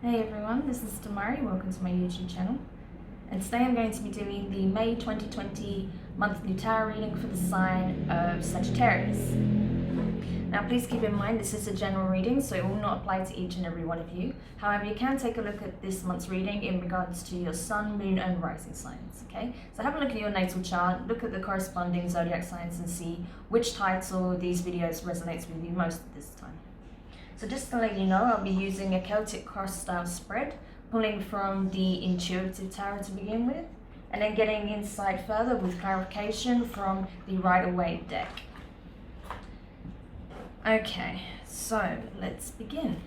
Hey everyone, this is Demari. Welcome to my YouTube channel. And today I'm going to be doing the May 2020 monthly tarot reading for the sign of Sagittarius. Now please keep in mind this is a general reading, so it will not apply to each and every one of you. However, you can take a look at this month's reading in regards to your sun, moon and rising signs, okay? So have a look at your natal chart, look at the corresponding zodiac signs and see which title of these videos resonates with you most at this time. So just to let you know, I'll be using a Celtic cross style spread, pulling from the intuitive tarot to begin with, and then getting insight further with clarification from the Rider-Waite deck. Okay, so let's begin.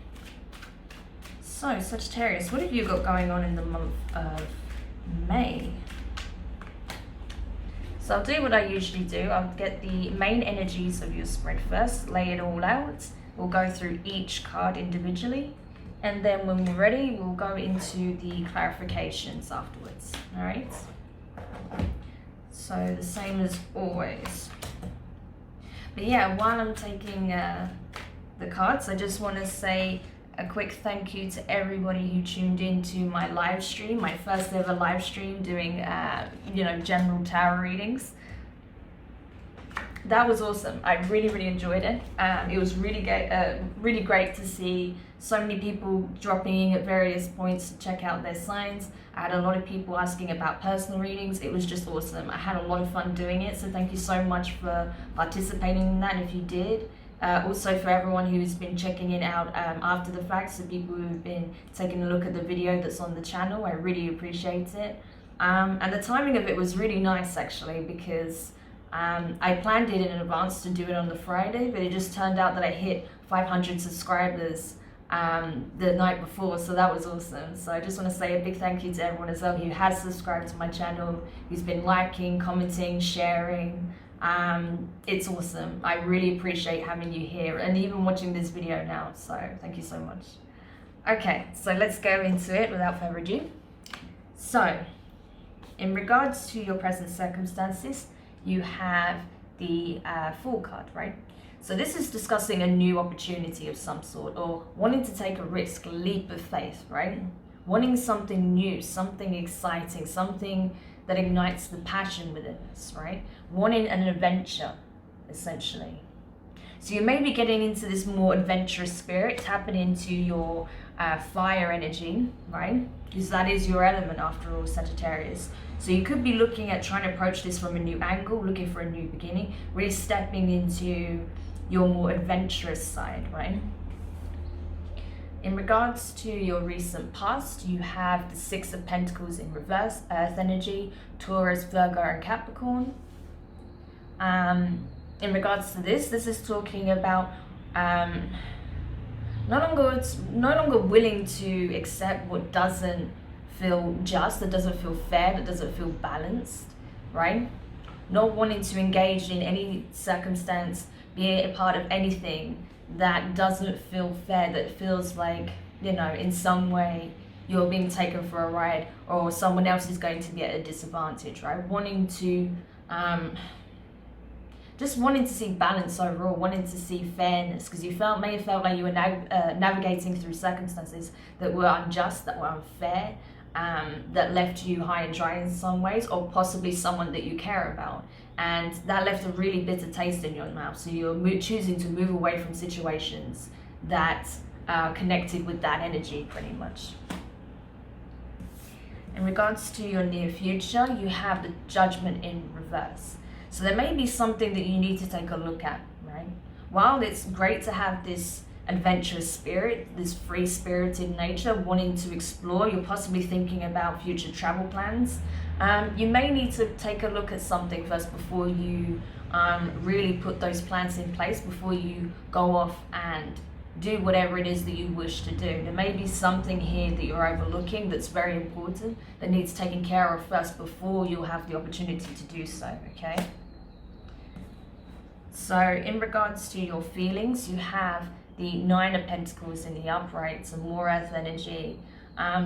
So Sagittarius, what have you got going on in the month of May? So I'll do what I usually do. I'll get the main energies of your spread first, lay it all out. We'll go through each card individually, and then when we're ready, we'll go into the clarifications afterwards. All right? So the same as always. But yeah, while I'm taking the cards, I just want to say a quick thank you to everybody who tuned into my live stream, my first ever live stream doing, general tarot readings. That was awesome. I really enjoyed it. It was really great to see so many people dropping in at various points to check out their signs. I had a lot of people asking about personal readings. It was just awesome. I had a lot of fun doing it, so thank you so much for participating in that if you did. Also for everyone who's been checking it out after the fact, so people who've been taking a look at the video that's on the channel, I really appreciate it. And the timing of it was really nice actually, because I planned it in advance to do it on the Friday, but it just turned out that I hit 500 subscribers the night before, so that was awesome. So I just want to say a big thank you to everyone as well who has subscribed to my channel, who's been liking, commenting, sharing. It's awesome. I really appreciate having you here and even watching this video now, so thank you so much. Okay, so let's go into it without further ado. So, in regards to your present circumstances, you have the Fool card, right? So this is discussing a new opportunity of some sort, or wanting to take a risk, a leap of faith, right? Wanting something new, something exciting, something that ignites the passion within us, right? Wanting an adventure, essentially. So you may be getting into this more adventurous spirit, tapping into your fire energy, right? Because that is your element after all, Sagittarius. So you could be looking at trying to approach this from a new angle, looking for a new beginning, really stepping into your more adventurous side, right? In regards to your recent past, you have the Six of Pentacles in reverse, Earth energy, Taurus, Virgo, and Capricorn. In regards to this is talking about no longer willing to accept what doesn't feel just, that doesn't feel fair, that doesn't feel balanced, right? Not wanting to engage in any circumstance, be a part of anything that doesn't feel fair, that feels like, in some way you're being taken for a ride or someone else is going to be at a disadvantage, right? Wanting to, just wanting to see balance overall, wanting to see fairness, because you may have felt like you were navigating through circumstances that were unjust, that were unfair, that left you high and dry in some ways, or possibly someone that you care about, and that left a really bitter taste in your mouth. So you're choosing to move away from situations that are connected with that energy, pretty much. In regards to your near future, you have the Judgment in reverse. So there may be something that you need to take a look at, right? While it's great to have this adventurous spirit, this free-spirited nature, wanting to explore, you're possibly thinking about future travel plans. You may need to take a look at something first before you really put those plans in place, before you go off and do whatever it is that you wish to do. There may be something here that you're overlooking that's very important, that needs taken care of first before you'll have the opportunity to do so, okay? So in regards to your feelings, you have the Nine of Pentacles in the upright, some more earth energy.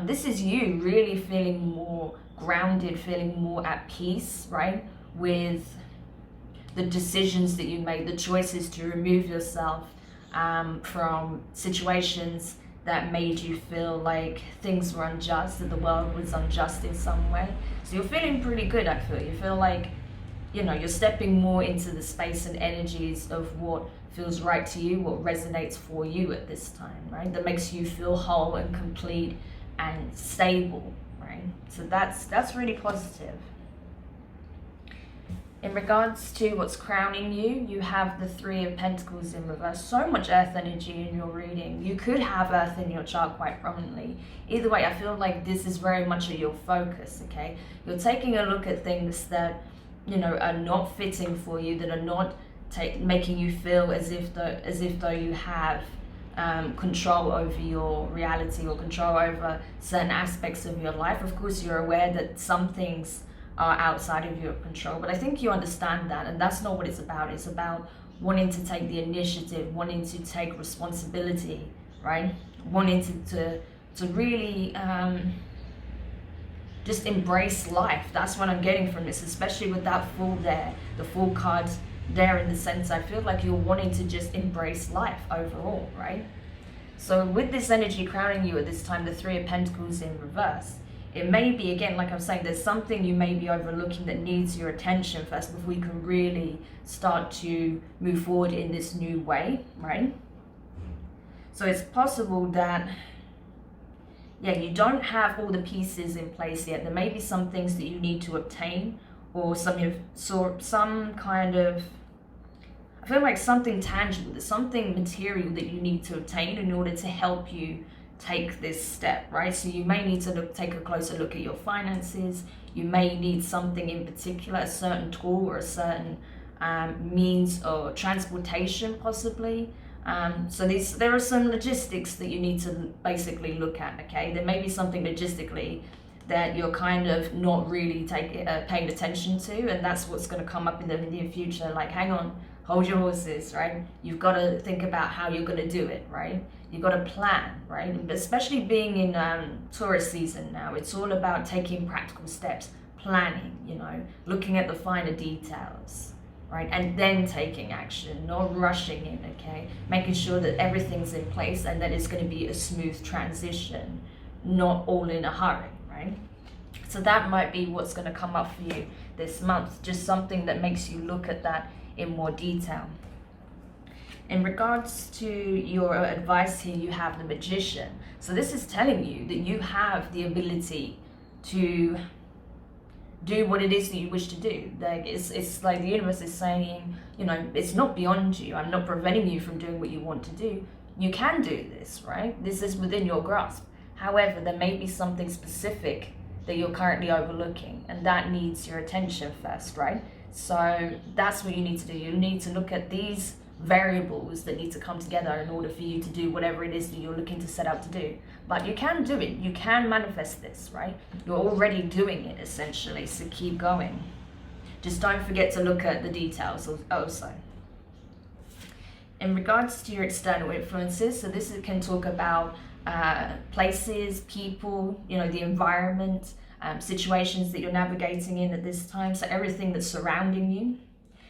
This is you really feeling more grounded, feeling more at peace, right? With the decisions that you made, the choices to remove yourself from situations that made you feel like things were unjust, that the world was unjust in some way. So you're feeling pretty good, I feel. You feel like, you know, you're stepping more into the space and energies of what feels right to you, what resonates for you at this time, right? That makes you feel whole and complete and stable, right? So that's really positive. In regards to what's crowning you, you have the Three of Pentacles in reverse. So much earth energy in your reading. You could have earth in your chart quite prominently. Either way, I feel like this is very much your focus, okay? You're taking a look at things that, you know, are not fitting for you, that are not making you feel as if though you have control over your reality or control over certain aspects of your life. Of course, you're aware that some things are outside of your control, but I think you understand that, and that's not what it's about. It's about wanting to take the initiative, wanting to take responsibility, right? Wanting to really just embrace life. That's what I'm getting from this, especially with that Fool there, the Fool card there in the sense, I feel like you're wanting to just embrace life overall, right? So with this energy crowning you at this time, the Three of Pentacles in reverse, it may be, again, like I'm saying, there's something you may be overlooking that needs your attention first before we can really start to move forward in this new way, right? So it's possible that, yeah, you don't have all the pieces in place yet. There may be some things that you need to obtain, or some kind of, I feel like something tangible, there's something material that you need to obtain in order to help you take this step, right? So you may need to take a closer look at your finances. You may need something in particular, a certain tool or a certain means or transportation possibly. So there are some logistics that you need to basically look at, okay? There may be something logistically that you're kind of not really paying attention to, and that's what's going to come up in the near future. Like, hang on, hold your horses, right? You've got to think about how you're going to do it, right? You've got to plan, right? And especially being in Taurus season now, it's all about taking practical steps, planning, you know, looking at the finer details, right? And then taking action, not rushing in, okay? Making sure that everything's in place and that it's going to be a smooth transition, not all in a hurry, right? So that might be what's going to come up for you this month, just something that makes you look at that in more detail. In regards to your advice here, you have the Magician. So this is telling you that you have the ability to do what it is that you wish to do. Like it's like the universe is saying, you know, it's not beyond you. I'm not preventing you from doing what you want to do. You can do this, right? This is within your grasp. However, there may be something specific that you're currently overlooking, and that needs your attention first, right? So that's what you need to do. You need to look at these variables that need to come together in order for you to do whatever it is that you're looking to set out to do. But you can do it. You can manifest this, right? You're already doing it essentially, so keep going. Just don't forget to look at the details also. In regards to your external influences, so this can talk about places, people, you know, the environment, situations that you're navigating in at this time. So everything that's surrounding you.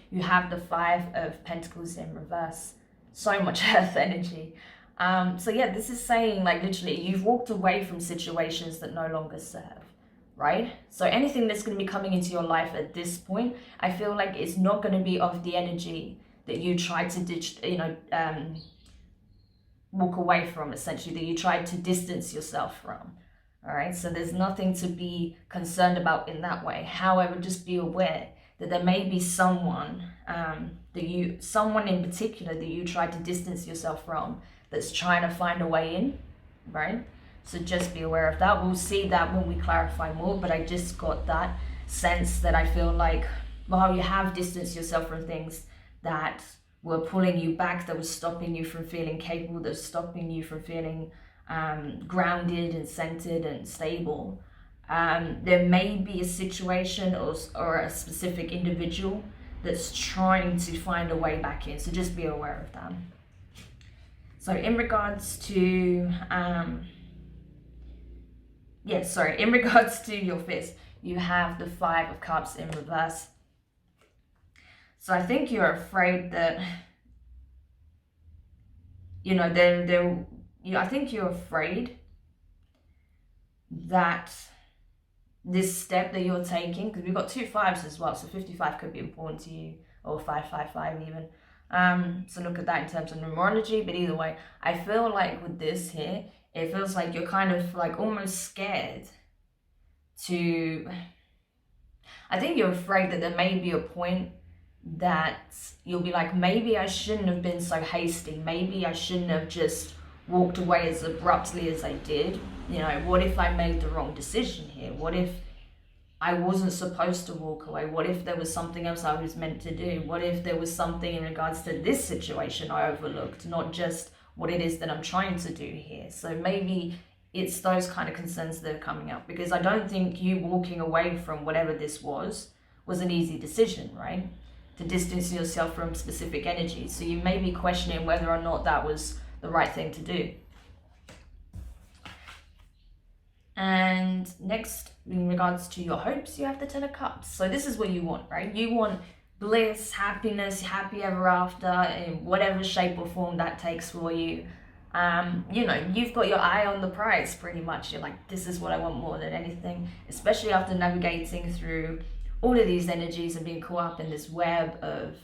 You have the Five of Pentacles in reverse. So much earth energy. So yeah, this is saying, like, literally, you've walked away from situations that no longer serve, right? So anything that's going to be coming into your life at this point, I feel like it's not going to be of the energy that you tried to walk away from, essentially, that you tried to distance yourself from. All right, so there's nothing to be concerned about in that way. However, just be aware that there may be someone someone in particular that you try to distance yourself from that's trying to find a way in, right? So just be aware of that. We'll see that when we clarify more, but I just got that sense that I feel like, well, you have distanced yourself from things that were pulling you back, that was stopping you from feeling capable, that was stopping you from feeling grounded and centered and stable. There may be a situation or a specific individual that's trying to find a way back in, so just be aware of that. So in regards to in regards to your fist, you have the Five of Cups in reverse. So I think you're afraid that, you know, I think you're afraid that this step that you're taking, because we've got 2 5s as well, so 55 could be important to you, or 555 even. So look at that in terms of numerology, but either way, I feel like with this here, it feels like you're kind of like almost scared to, I think you're afraid that there may be a point that you'll be like, maybe I shouldn't have been so hasty, maybe I shouldn't have just walked away as abruptly as I did. You know, what if I made the wrong decision here? What if I wasn't supposed to walk away? What if there was something else I was meant to do? What if there was something in regards to this situation I overlooked, not just what it is that I'm trying to do here? So maybe it's those kind of concerns that are coming up, because I don't think you walking away from whatever this was an easy decision, right? To distance yourself from specific energies. So you may be questioning whether or not that was the right thing to do. And next, in regards to your hopes, you have the 10 of Cups. So this is what you want, right? You want bliss, happiness, happy ever after, in whatever shape or form that takes for you. You know, you've got your eye on the prize pretty much. You're like, this is what I want more than anything, especially after navigating through all of these energies and being caught up in this web of,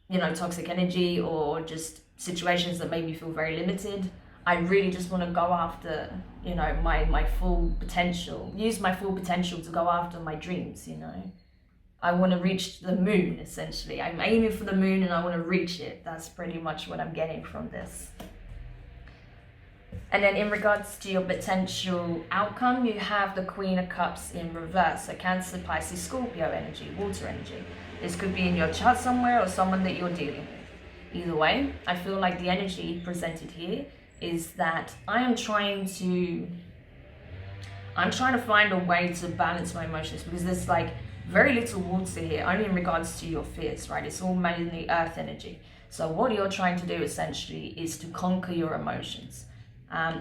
you know, toxic energy or just situations that made me feel very limited. I really just want to go after, you know, my full potential, use my full potential to go after my dreams, you know. I want to reach the moon, essentially. I'm aiming for the moon and I want to reach it. That's pretty much what I'm getting from this. And then in regards to your potential outcome, you have the Queen of Cups in reverse. So Cancer, Pisces, Scorpio energy, water energy. This could be in your chart somewhere or someone that you're dealing with. Either way, I feel like the energy presented here is that I'm trying to find a way to balance my emotions, because there's like very little water here, only in regards to your fears, right? It's all mainly earth energy. So what you're trying to do essentially is to conquer your emotions.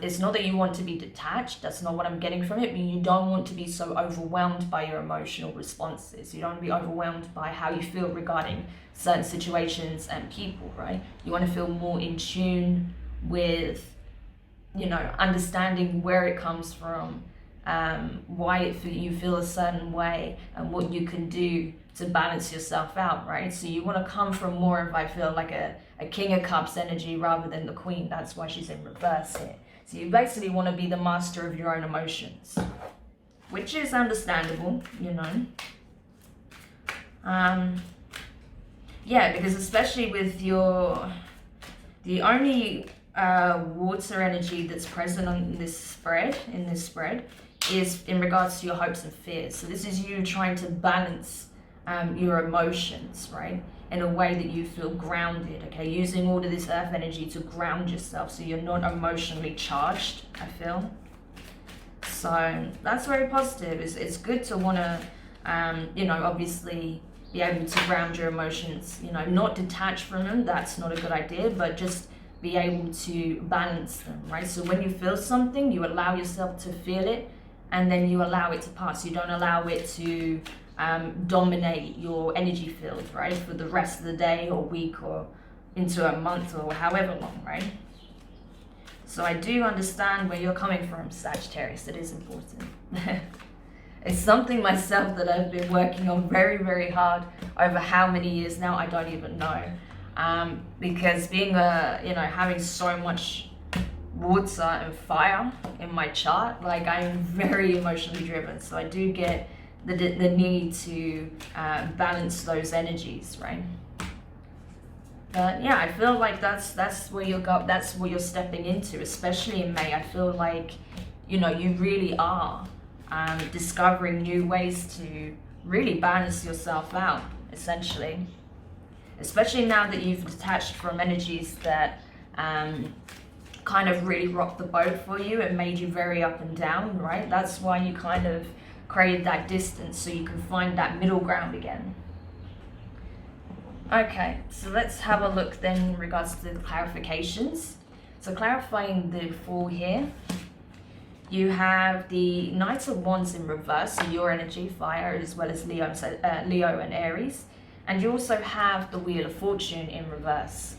It's not that you want to be detached, that's not what I'm getting from it, but you don't want to be so overwhelmed by your emotional responses. You don't want to be overwhelmed by how you feel regarding certain situations and people, right? You want to feel more in tune with, you know, understanding where it comes from, why you feel a certain way, and what you can do to balance yourself out, right? So you want to come from more of, I feel like a King of Cups energy rather than the Queen. That's why she's in reverse here. So you basically want to be the master of your own emotions, which is understandable, you know. Yeah, because especially with the only water energy that's present on this spread, is in regards to your hopes and fears. So this is you trying to balance your emotions, right, in a way that you feel grounded, okay, using all of this earth energy to ground yourself so you're not emotionally charged, I feel. So that's very positive. It's good to want to, you know, obviously be able to ground your emotions, you know, not detach from them. That's not a good idea, but just be able to balance them, right? So when you feel something, you allow yourself to feel it, and then you allow it to pass. You don't allow it to dominate your energy field, right, for the rest of the day or week or into a month or however long, right? So I do understand where you're coming from, Sagittarius. It is important. It's something myself that I've been working on very, very hard over how many years now, I don't even know. Because being you know, having so much water and fire in my chart, like I'm very emotionally driven, so I do get the need to balance those energies, right? But yeah, I feel like that's where that's what you're stepping into, especially in May. I feel like, you know, you really are discovering new ways to really balance yourself out, essentially. Especially now that you've detached from energies that kind of really rocked the boat for you and made you very up and down, right? That's why you kind of created that distance, so you can find that middle ground again. Okay, so let's have a look then in regards to the clarifications. So clarifying the Fool here, you have the Knight of Wands in reverse, so your energy, fire, as well as Leo and Aries. And you also have the Wheel of Fortune in reverse.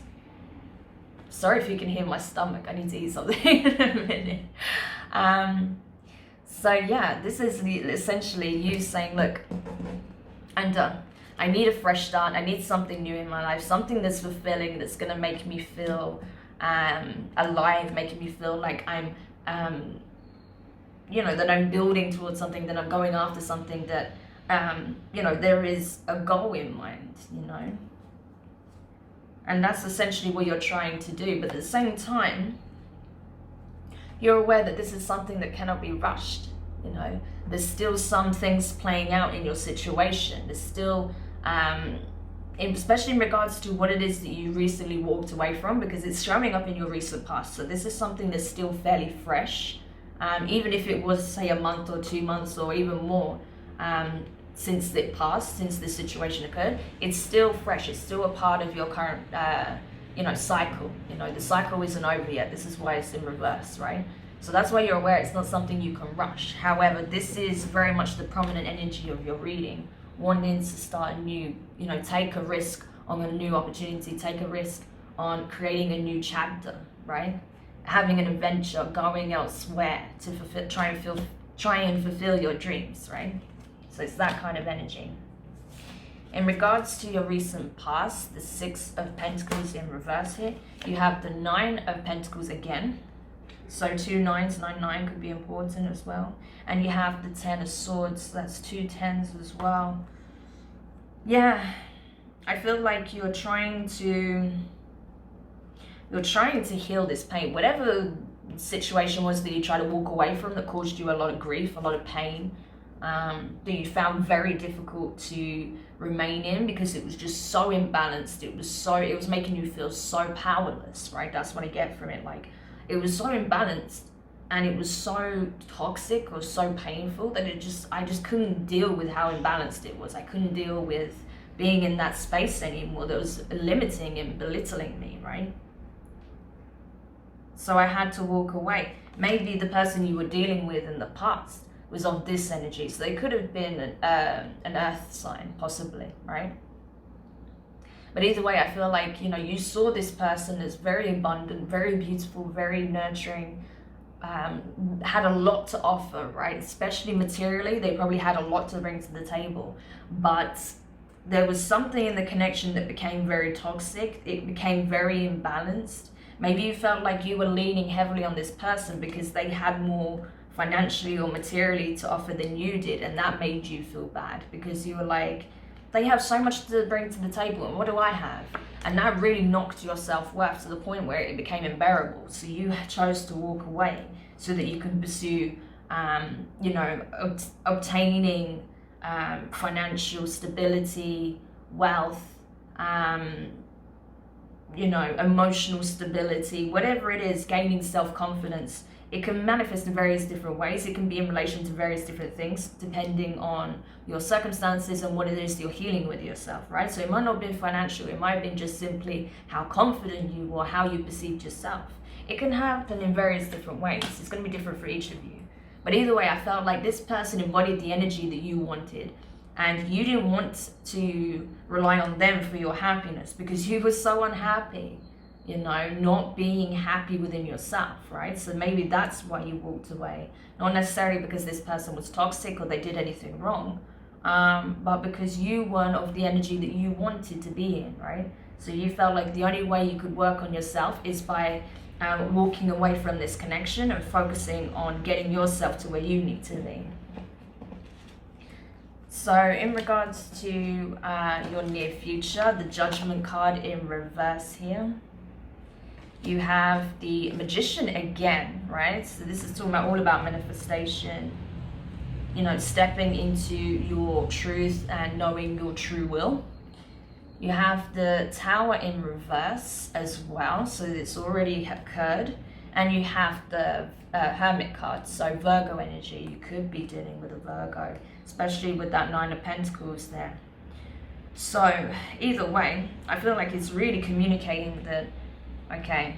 Sorry if you can hear my stomach. I need to eat something in a minute. So yeah, this is essentially you saying, look, I'm done. I need a fresh start. I need something new in my life, something that's fulfilling, that's going to make me feel alive, making me feel like I'm, you know, that I'm building towards something, that I'm going after something, that, you know, there is a goal in mind, you know. And that's essentially what you're trying to do. But at the same time, you're aware that this is something that cannot be rushed, you know. There's still some things playing out in your situation. There's still, especially in regards to what it is that you recently walked away from, because it's showing up in your recent past. So this is something that's still fairly fresh. Even if it was, say, a month or 2 months or even more since it passed, since this situation occurred, it's still fresh. It's still a part of your current, you know, cycle. You know, the cycle isn't over yet. This is why it's in reverse, right? So that's why you're aware it's not something you can rush. However, this is very much the prominent energy of your reading, wanting to start a new, you know, take a risk on a new opportunity, take a risk on creating a new chapter, right? Having an adventure, going elsewhere to try and fulfill your dreams, right? So it's that kind of energy. In regards to your recent past, the 6 of Pentacles in reverse here, you have the 9 of Pentacles again. So 2 9s, 9 9 could be important as well. And you have the 10 of Swords, that's 2 10s as well. Yeah, I feel like you're trying to heal this pain. Whatever situation was that you tried to walk away from that caused you a lot of grief, a lot of pain, that you found very difficult to remain in because it was just so imbalanced. It was making you feel so powerless, right? That's what I get from it. Like, it was so imbalanced and it was so toxic or so painful that I just couldn't deal with how imbalanced it was. I couldn't deal with being in that space anymore. That was limiting and belittling me, right? So I had to walk away. Maybe the person you were dealing with in the past was of this energy. So they could have been an earth sign, possibly, right? But either way, I feel like, you know, you saw this person as very abundant, very beautiful, very nurturing, had a lot to offer, right? Especially materially, they probably had a lot to bring to the table. But there was something in the connection that became very toxic. It became very imbalanced. Maybe you felt like you were leaning heavily on this person because they had more financially or materially to offer than you did, and that made you feel bad because you were like, they have so much to bring to the table, and what do I have? And that really knocked your self-worth to the point where it became unbearable. So you chose to walk away so that you can pursue, you know, obtaining financial stability, wealth, you know, emotional stability, whatever it is, gaining self-confidence. It can manifest in various different ways. It can be in relation to various different things, depending on your circumstances and what it is you're healing with yourself, right? So it might not have been financial. It might have been just simply how confident you were, how you perceived yourself. It can happen in various different ways. It's going to be different for each of you. But either way, I felt like this person embodied the energy that you wanted. And you didn't want to rely on them for your happiness because you were so unhappy, you know, not being happy within yourself, right? So maybe that's why you walked away. Not necessarily because this person was toxic or they did anything wrong, but because you weren't of the energy that you wanted to be in, right? So you felt like the only way you could work on yourself is by walking away from this connection and focusing on getting yourself to where you need to be. So in regards to your near future, the Judgment card in reverse here, you have the Magician again, right? So this is talking about all about manifestation, you know, stepping into your truth and knowing your true will. You have the Tower in reverse as well, so it's already occurred. And you have the Hermit card, so Virgo energy. You could be dealing with a Virgo, especially with that 9 of Pentacles there. So either way, I feel like it's really communicating that, okay,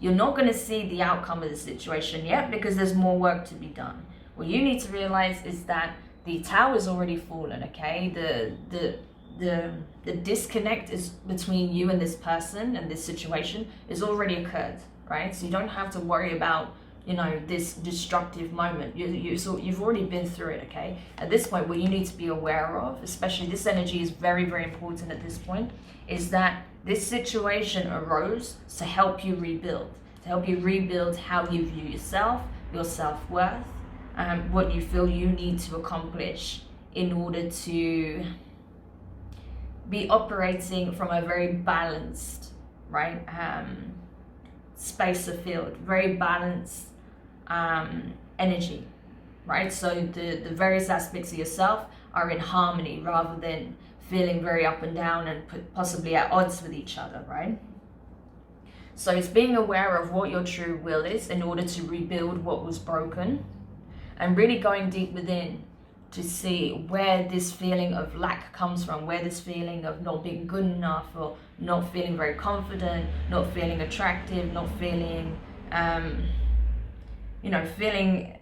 you're not going to see the outcome of the situation yet because there's more work to be done. What you need to realize is that the Tower's already fallen, okay? the disconnect is between you and this person and this situation is already occurred, right? So you don't have to worry about, you know, this destructive moment. So you've already been through it, okay? At this point, what you need to be aware of, especially this energy is very, very important at this point, is that this situation arose to help you rebuild, how you view yourself, your self-worth, what you feel you need to accomplish in order to be operating from a very balanced, right, space of field, very balanced energy, right? So the various aspects of yourself are in harmony rather than feeling very up and down and possibly at odds with each other, right? So it's being aware of what your true will is in order to rebuild what was broken, and really going deep within to see where this feeling of lack comes from, where this feeling of not being good enough, or not feeling very confident, not feeling attractive, not feeling, you know, feeling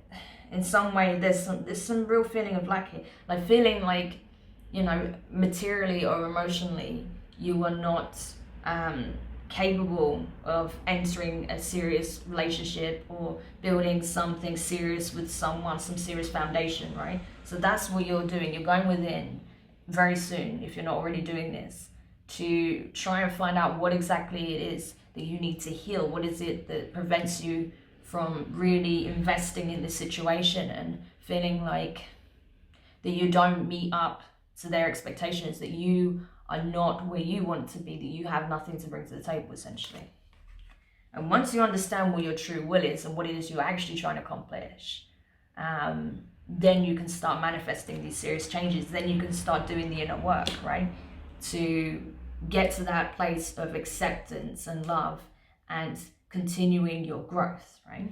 in some way there's some real feeling of lack here, like feeling like, you know, materially or emotionally you are not capable of entering a serious relationship or building something serious with someone, some serious foundation, right? So that's what you're doing. You're going within very soon, if you're not already doing this, to try and find out what exactly it is that you need to heal. What is it that prevents you from really investing in this situation and feeling like that you don't meet up to their expectations, that you are not where you want to be, that you have nothing to bring to the table, essentially. And once you understand what your true will is and what it is you're actually trying to accomplish, then you can start manifesting these serious changes. Then you can start doing the inner work, right? To get to that place of acceptance and love and continuing your growth, right?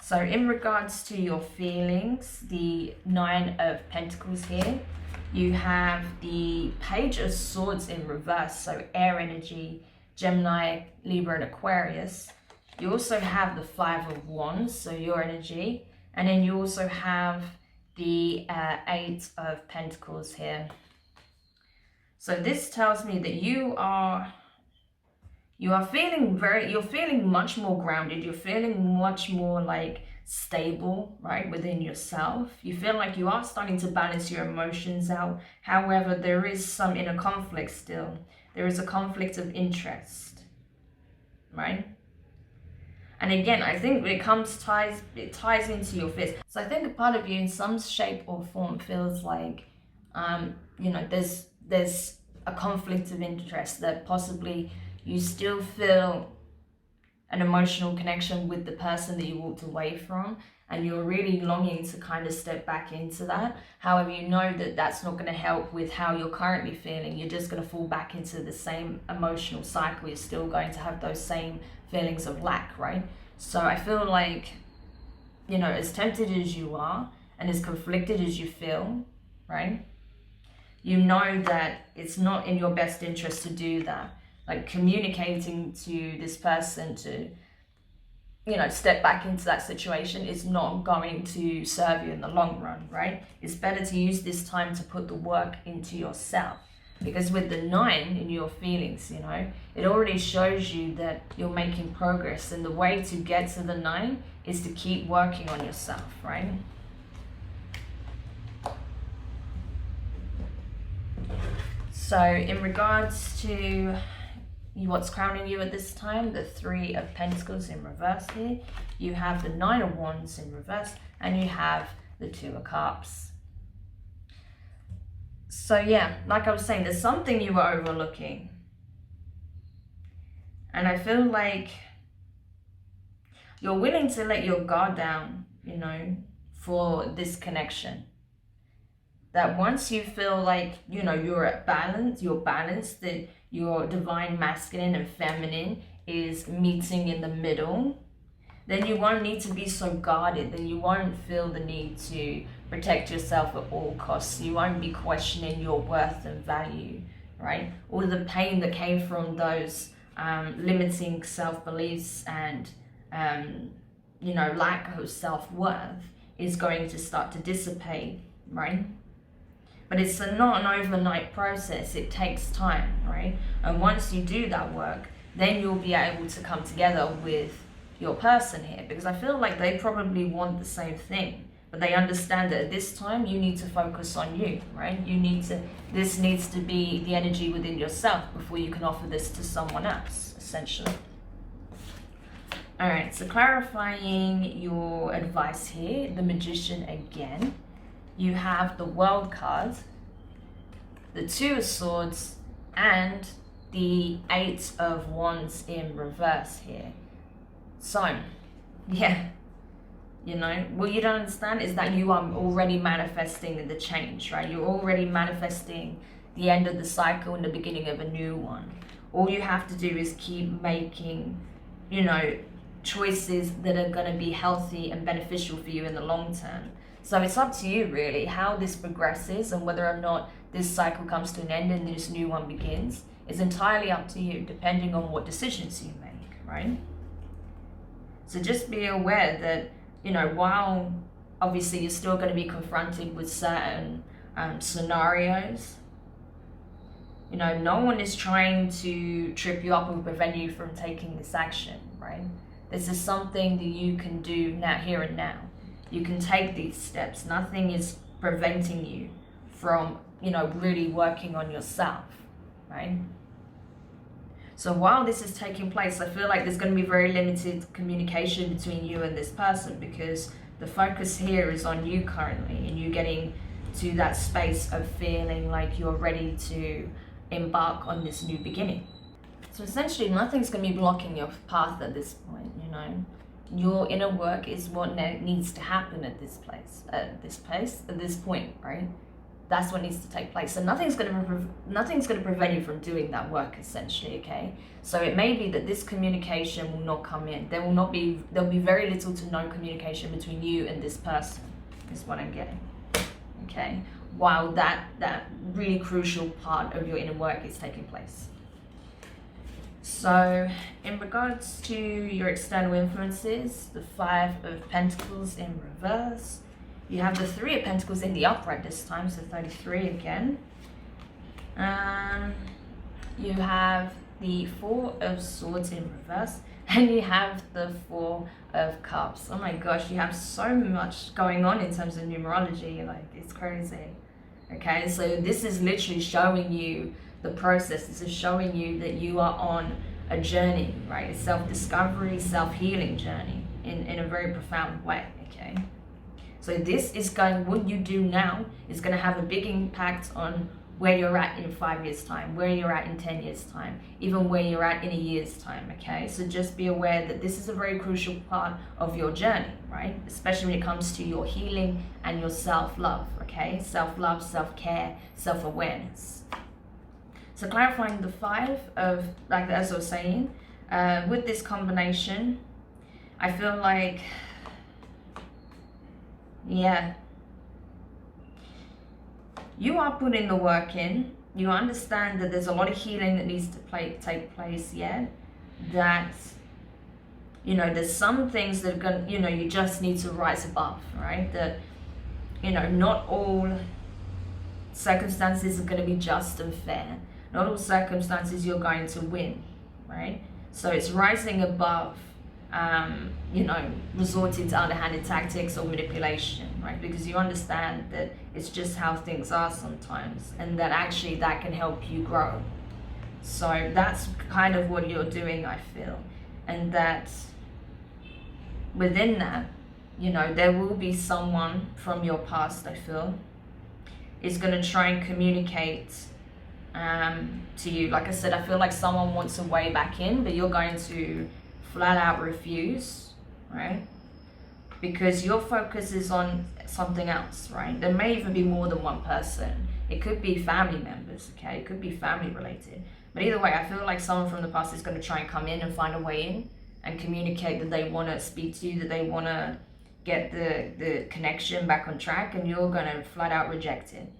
So in regards to your feelings, the 9 of Pentacles here, you have the Page of Swords in reverse, so air energy, Gemini, Libra, and Aquarius. You also have the 5 of Wands, so your energy, and then you also have the 8 of Pentacles here. So this tells me that you are feeling you're feeling much more grounded. You're feeling much more like stable, right, within yourself. You feel like you are starting to balance your emotions out. However, there is some inner conflict still. There is a conflict of interest, right? And again, I think it ties into your fears. So I think a part of you in some shape or form feels like, you know, there's a conflict of interest, that possibly you still feel an emotional connection with the person that you walked away from, and you're really longing to kind of step back into that. However, you know that that's not going to help with how you're currently feeling. You're just going to fall back into the same emotional cycle. You're still going to have those same feelings of lack, right? So I feel like, you know, as tempted as you are and as conflicted as you feel, right, you know that it's not in your best interest to do that. Like communicating to this person to, you know, step back into that situation is not going to serve you in the long run, right? It's better to use this time to put the work into yourself. Because with the 9 in your feelings, you know, it already shows you that you're making progress. And the way to get to the 9 is to keep working on yourself, right? So in regards to what's crowning you at this time, the 3 of Pentacles in reverse here, you have the 9 of Wands in reverse, and you have the 2 of Cups. So yeah, like I was saying, there's something you were overlooking. And I feel like you're willing to let your guard down, you know, for this connection. That once you feel like, you know, you're at balance, you're balanced, that your divine masculine and feminine is meeting in the middle, then you won't need to be so guarded. Then you won't feel the need to protect yourself at all costs. You won't be questioning your worth and value, right? All the pain that came from those limiting self-beliefs and, you know, lack of self-worth is going to start to dissipate, right? But it's not an overnight process. It takes time, right? And once you do that work, then you'll be able to come together with your person here, because I feel like they probably want the same thing, but they understand that at this time you need to focus on you, right? This needs to be the energy within yourself before you can offer this to someone else, essentially. All right, so clarifying your advice here, the Magician again. You have the World card, the Two of Swords, and the Eight of Wands in reverse here. So, yeah, you know, what you don't understand is that you are already manifesting the change, right? You're already manifesting the end of the cycle and the beginning of a new one. All you have to do is keep making, you know, choices that are going to be healthy and beneficial for you in the long term. So it's up to you really how this progresses, and whether or not this cycle comes to an end and this new one begins is entirely up to you, depending on what decisions you make, right? So just be aware that, you know, while obviously you're still going to be confronted with certain scenarios, you know, no one is trying to trip you up or prevent you from taking this action, right? This is something that you can do now, here and now. You can take these steps. Nothing is preventing you from, you know, really working on yourself, right? So while this is taking place, I feel like there's going to be very limited communication between you and this person, because the focus here is on you currently, and you getting to that space of feeling like you're ready to embark on this new beginning. So essentially nothing's going to be blocking your path at this point, you know. Your inner work is what needs to happen at this point, right? That's what needs to take place. So nothing's going to prevent you from doing that work, essentially, okay? So it may be that this communication will not come in. There'll be very little to no communication between you and this person, is what I'm getting, okay? While that really crucial part of your inner work is taking place. So in regards to your external influences, the Five of Pentacles in reverse, you have the Three of Pentacles in the upright this time, so 33 again. You have the Four of Swords in reverse, and you have the Four of Cups. Oh my gosh, you have so much going on in terms of numerology, like it's crazy. Okay, so this is literally showing you the process. This is showing you that you are on a journey, right? A self-discovery, self-healing journey in a very profound way, okay? So this is what you do now is going to have a big impact on where you're at in 5 years time, where you're at in 10 years time, even where you're at in a year's time, okay? So just be aware that this is a very crucial part of your journey, right? Especially when it comes to your healing and your self-love, okay? Self-love, self-care, self-awareness. So clarifying the Five of, like as I was saying, with this combination, I feel like, yeah, you are putting the work in. You understand that there's a lot of healing that needs to take place yet. That, you know, there's some things that are going, you know, you just need to rise above, right? That, you know, not all circumstances are going to be just and fair. Not all circumstances you're going to win, right? So it's rising above, you know, resorting to underhanded tactics or manipulation, right? Because you understand that it's just how things are sometimes, and that actually that can help you grow. So that's kind of what you're doing, I feel. And that within that, you know, there will be someone from your past, I feel, is going to try and communicate to you. Like I said, I feel like someone wants a way back in, but you're going to flat out refuse, right? Because your focus is on something else, right? There may even be more than one person. It could be family members, okay? It could be family related. But either way, I feel like someone from the past is going to try and come in and find a way in and communicate that they want to speak to you, that they want to get the connection back on track, and you're going to flat out reject it.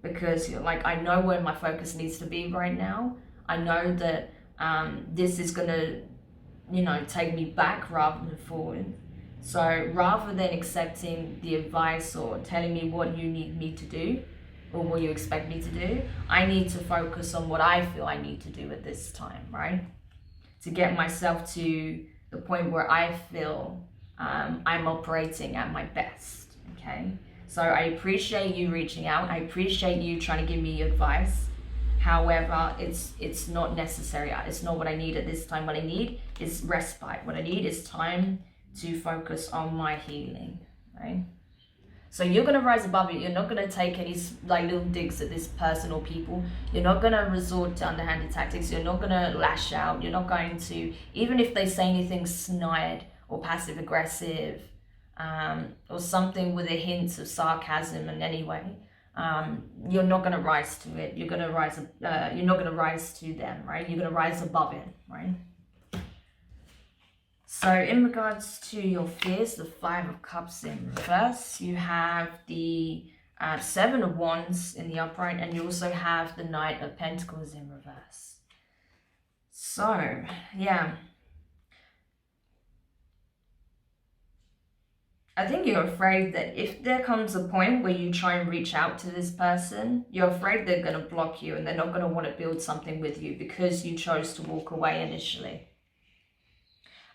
Because you're like, I know where my focus needs to be right now. I know that this is going to, you know, take me back rather than forward. So rather than accepting the advice or telling me what you need me to do, or what you expect me to do. I need to focus on what I feel I need to do at this time, right? To get myself to the point where I feel I'm operating at my best, okay? So I appreciate you reaching out. I appreciate you trying to give me advice. However, it's not necessary. It's not what I need at this time. What I need is respite. What I need is time to focus on my healing, right? So you're going to rise above it. You're not going to take any like little digs at this person or people. You're not going to resort to underhanded tactics. You're not going to lash out. You're not going to, even if they say anything snide or passive aggressive, or something with a hint of sarcasm in any way, you're not going to rise to it. You're going to rise. You're not going to rise to them, right? You're going to rise above it, right? So in regards to your fears, the 5 of Cups in reverse, you have the 7 of Wands in the upright, and you also have the Knight of Pentacles in reverse. So, yeah. I think you're afraid that if there comes a point where you try and reach out to this person, you're afraid they're going to block you and they're not going to want to build something with you because you chose to walk away initially.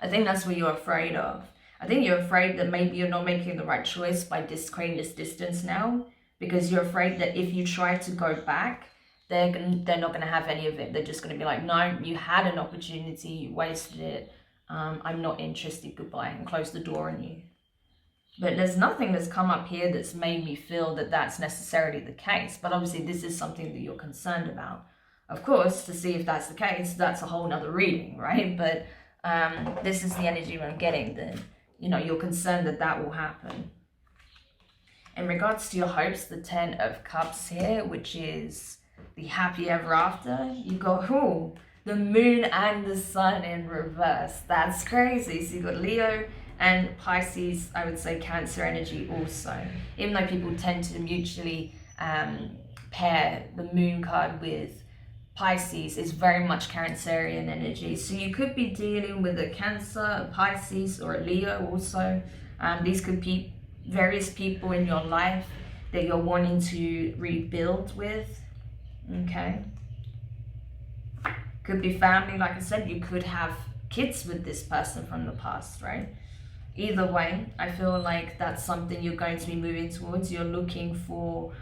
I think that's what you're afraid of. I think you're afraid that maybe you're not making the right choice by creating this distance now, because you're afraid that if you try to go back, they're not going to have any of it. They're just going to be like, no, you had an opportunity, you wasted it. I'm not interested, goodbye, and close the door on you. But there's nothing that's come up here that's made me feel that that's necessarily the case. But obviously this is something that you're concerned about. Of course, to see if that's the case, that's a whole nother reading, right? But this is the energy I'm getting, that, you know, you're concerned that that will happen. In regards to your hopes, the 10 of Cups here, which is the happy ever after, you got, the moon and the sun in reverse. That's crazy. So you got Leo and Pisces, I would say Cancer energy also. Even though people tend to mutually pair the moon card with Pisces, is very much Cancerian energy. So you could be dealing with a Cancer, a Pisces, or a Leo also. These could be various people in your life that you're wanting to rebuild with, okay? Could be family, like I said. You could have kids with this person from the past, right? Either way, I feel like that's something you're going to be moving towards. You're looking for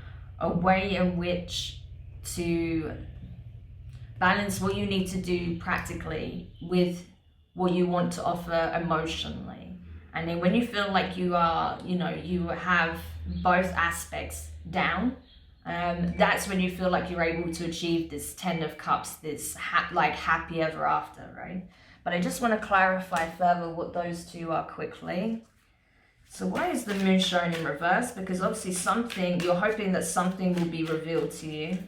a way in which to balance what you need to do practically with what you want to offer emotionally. And then when you feel like you are, you know, you have both aspects down, that's when you feel like you're able to achieve this 10 of Cups, this happy ever after, right? But I just want to clarify further what those two are quickly. So why is the moon shown in reverse? Because obviously you're hoping that something will be revealed to you,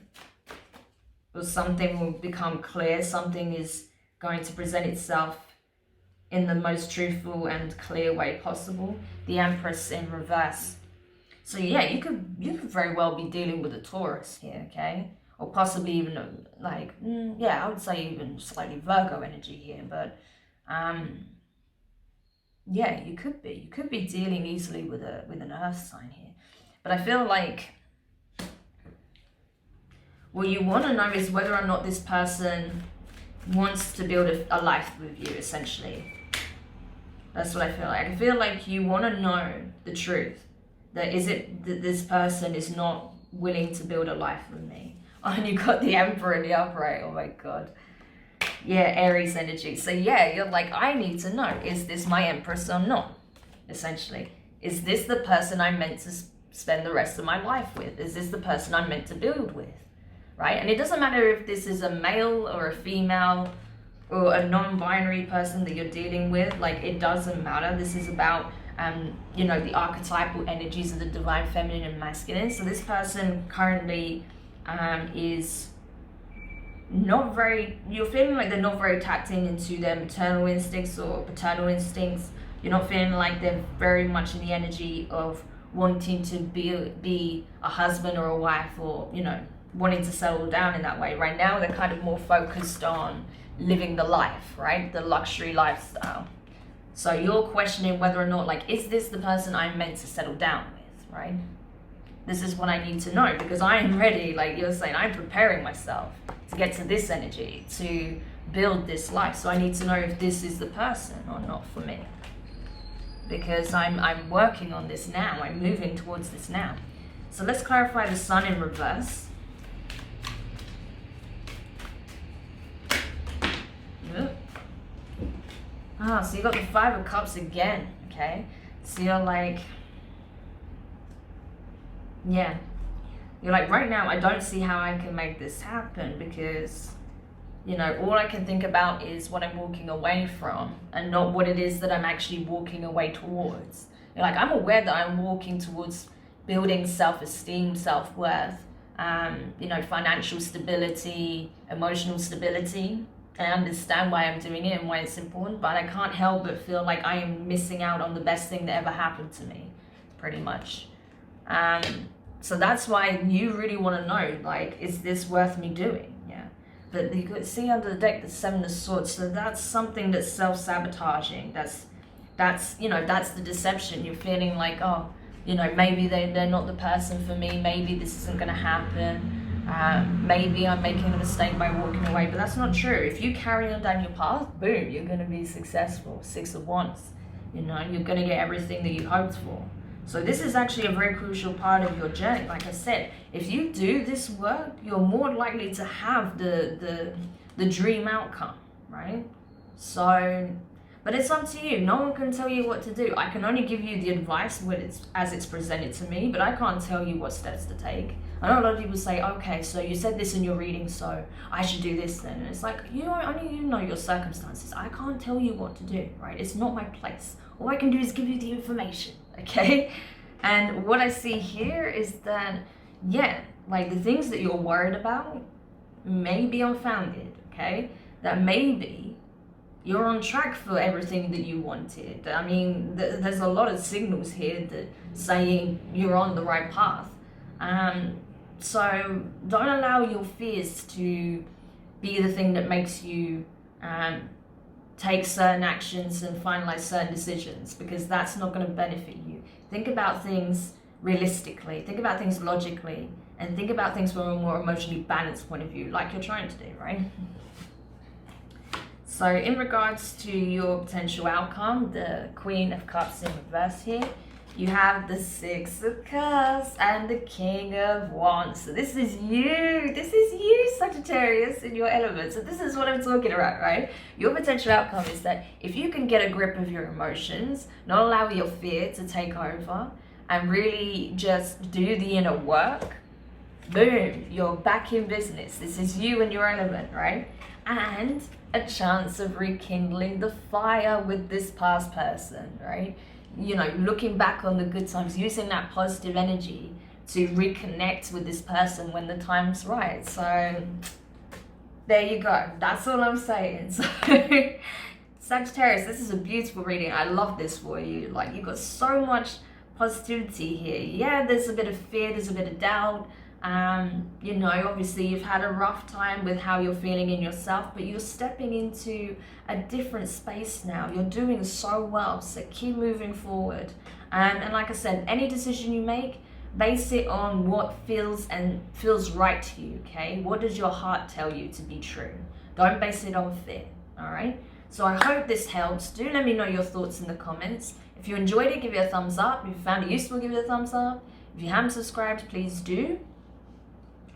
or something will become clear. Something is going to present itself in the most truthful and clear way possible. The Empress in reverse. So yeah, you could very well be dealing with a Taurus here, okay? Or possibly even I would say even slightly Virgo energy here. But yeah, you could be dealing easily with an Earth sign here. But I feel like what you want to know is whether or not this person wants to build a life with you, essentially. That's what I feel like. I feel like you want to know the truth. That is it that this person is not willing to build a life with me. Oh, and you got the Emperor in the upright. Oh my God. Yeah, Aries energy. So yeah, you're like, I need to know, is this my Empress or not? Essentially. Is this the person I'm meant to spend the rest of my life with? Is this the person I'm meant to build with? Right? And it doesn't matter if this is a male or a female or a non-binary person that you're dealing with. Like, it doesn't matter. This is about you know, the archetypal energies of the divine feminine and masculine. So this person currently is not very, you're feeling like they're not very tapped into their maternal instincts or paternal instincts. You're not feeling like they're very much in the energy of wanting to be a husband or a wife, or, you know, wanting to settle down in that way. Right now they're kind of more focused on living the life, right? The luxury lifestyle. So you're questioning whether or not, like, is this the person I'm meant to settle down with, right? This is what I need to know, because I am ready, like you're saying, I'm preparing myself to get to this energy, to build this life. So I need to know if this is the person or not for me, because I'm working on this now. I'm moving towards this now. So let's clarify the sun in reverse. So you got the Five of Cups again, okay? So you're like, yeah. You're like, right now, I don't see how I can make this happen, because, you know, all I can think about is what I'm walking away from and not what it is that I'm actually walking away towards. You're like, I'm aware that I'm walking towards building self-esteem, self-worth, you know, financial stability, emotional stability. I understand why I'm doing it and why it's important, but I can't help but feel like I am missing out on the best thing that ever happened to me, pretty much. So that's why you really want to know, like, is this worth me doing? Yeah. But you could see under the deck the Seven of Swords, so that's something that's self-sabotaging. That's you know, that's the deception. You're feeling like, oh, you know, maybe they're not the person for me, maybe this isn't going to happen. Maybe I'm making a mistake by walking away, but that's not true. If you carry on down your path, boom, you're going to be successful. Six of Wands, you know, you're going to get everything that you hoped for. So this is actually a very crucial part of your journey. Like I said, if you do this work, you're more likely to have the dream outcome, right? So, but it's up to you. No one can tell you what to do. I can only give you the advice as it's presented to me, but I can't tell you what steps to take. I know a lot of people say, okay, so you said this in your reading, so I should do this then. And it's like, you know, only you know your circumstances. I can't tell you what to do, right? It's not my place. All I can do is give you the information, okay? And what I see here is that, yeah, like the things that you're worried about may be unfounded, okay? That maybe you're on track for everything that you wanted. I mean, there's a lot of signals here that saying you're on the right path. So don't allow your fears to be the thing that makes you take certain actions and finalize certain decisions, because that's not going to benefit you. Think about things realistically, think about things logically, and think about things from a more emotionally balanced point of view, like you're trying to do, right? So in regards to your potential outcome, the Queen of Cups in reverse here, you have the Six of Cups and the King of Wands. So this is you, Sagittarius, in your element. So this is what I'm talking about, right? Your potential outcome is that if you can get a grip of your emotions, not allow your fear to take over, and really just do the inner work, boom, you're back in business. This is you and your element, right? And a chance of rekindling the fire with this past person, right? You know, looking back on the good times, using that positive energy to reconnect with this person when the time's right. So there you go. That's all I'm saying. So Sagittarius, this is a beautiful reading. I love this for you. Like, you've got so much positivity here. Yeah, there's a bit of fear, there's a bit of doubt. You know, obviously you've had a rough time with how you're feeling in yourself, but you're stepping into a different space now. You're doing so well, so keep moving forward. And like I said, any decision you make, base it on what feels right to you, okay? What does your heart tell you to be true? Don't base it on fear, all right? So I hope this helps. Do let me know your thoughts in the comments. If you enjoyed it, give it a thumbs up. If you found it useful, give it a thumbs up. If you haven't subscribed, please do.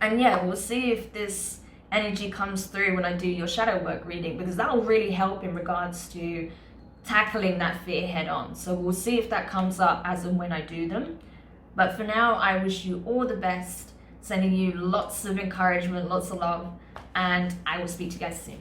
And yeah, we'll see if this energy comes through when I do your shadow work reading, because that will really help in regards to tackling that fear head on. So we'll see if that comes up as and when I do them. But for now, I wish you all the best, sending you lots of encouragement, lots of love, and I will speak to you guys soon.